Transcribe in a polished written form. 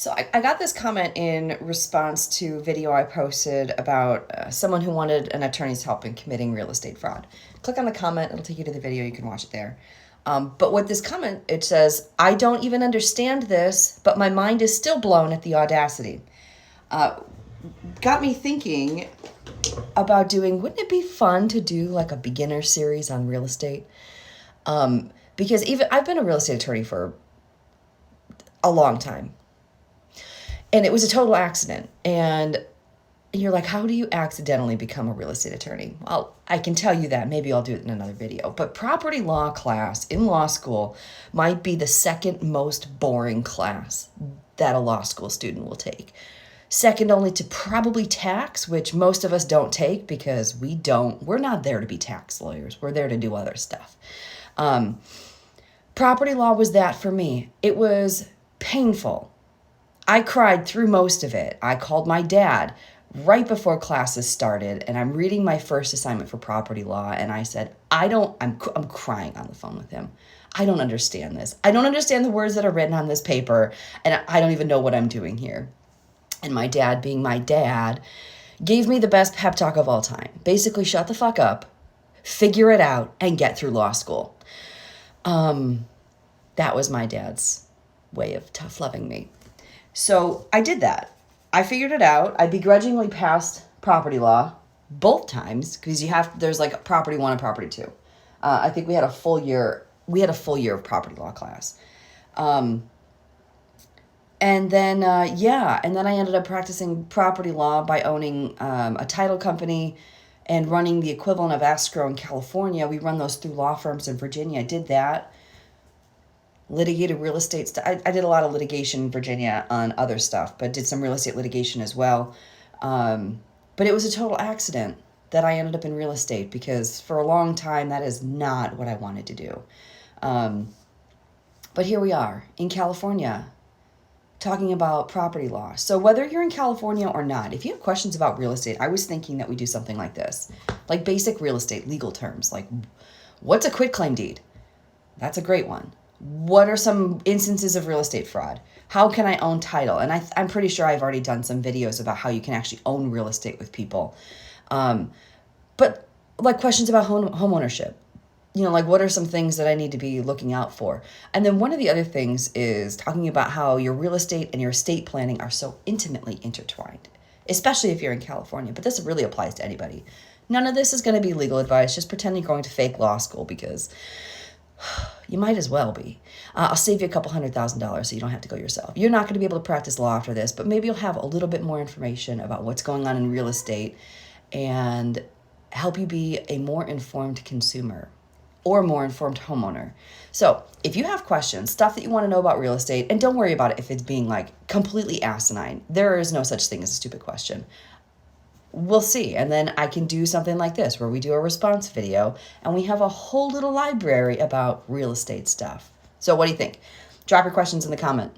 So I got this comment in response to a video I posted about someone who wanted an attorney's help in committing real estate fraud. Click on the comment, it'll take you to the video, you can watch it there. But with this comment, it says, I don't even understand this, but my mind is still blown at the audacity. Got me thinking about wouldn't it be fun to do like a beginner series on real estate? Because even I've been a real estate attorney for a long time. And it was a total accident. And you're like, how do you accidentally become a real estate attorney? Well, I can tell you that. Maybe I'll do it in another video. But property law class in law school might be the second most boring class that a law school student will take. Second only to probably tax, which most of us don't take because we're not there to be tax lawyers. We're there to do other stuff. Property law was that for me. It was painful. I cried through most of it. I called my dad right before classes started, and I'm reading my first assignment for property law, and I said, I'm crying on the phone with him. I don't understand this. I don't understand the words that are written on this paper, and I don't even know what I'm doing here. And my dad, being my dad, gave me the best pep talk of all time. Basically, shut the fuck up, figure it out, and get through law school. That was my dad's way of tough loving me. So I did that. I figured it out. I begrudgingly passed property law both times because there's like property 1 and property 2. I think we had a full year of property law class. And then I ended up practicing property law by owning a title company and running the equivalent of Escrow in California. We run those through law firms in Virginia. I did that. Litigated real estate stuff. I did a lot of litigation in Virginia on other stuff, but did some real estate litigation as well. But it was a total accident that I ended up in real estate because for a long time, that is not what I wanted to do. But here we are in California talking about property law. So whether you're in California or not, if you have questions about real estate, I was thinking that we do something like this, like basic real estate legal terms, like what's a quitclaim deed? That's a great one. What are some instances of real estate fraud? How can I own title? And I'm pretty sure I've already done some videos about how you can actually own real estate with people. But like questions about home ownership, like what are some things that I need to be looking out for? And then one of the other things is talking about how your real estate and your estate planning are so intimately intertwined, especially if you're in California. But this really applies to anybody. None of this is going to be legal advice. Just pretend you're going to fake law school because you might as well be. I'll save you a couple $100,000 so you don't have to go yourself. You're not going to be able to practice law after this, but maybe you'll have a little bit more information about what's going on in real estate and help you be a more informed consumer or more informed homeowner. So if you have questions, stuff that you want to know about real estate, and don't worry about it if it's being like completely asinine. There is no such thing as a stupid question. We'll see. And then I can do something like this where we do a response video and we have a whole little library about real estate stuff. So what do you think? Drop your questions in the comment.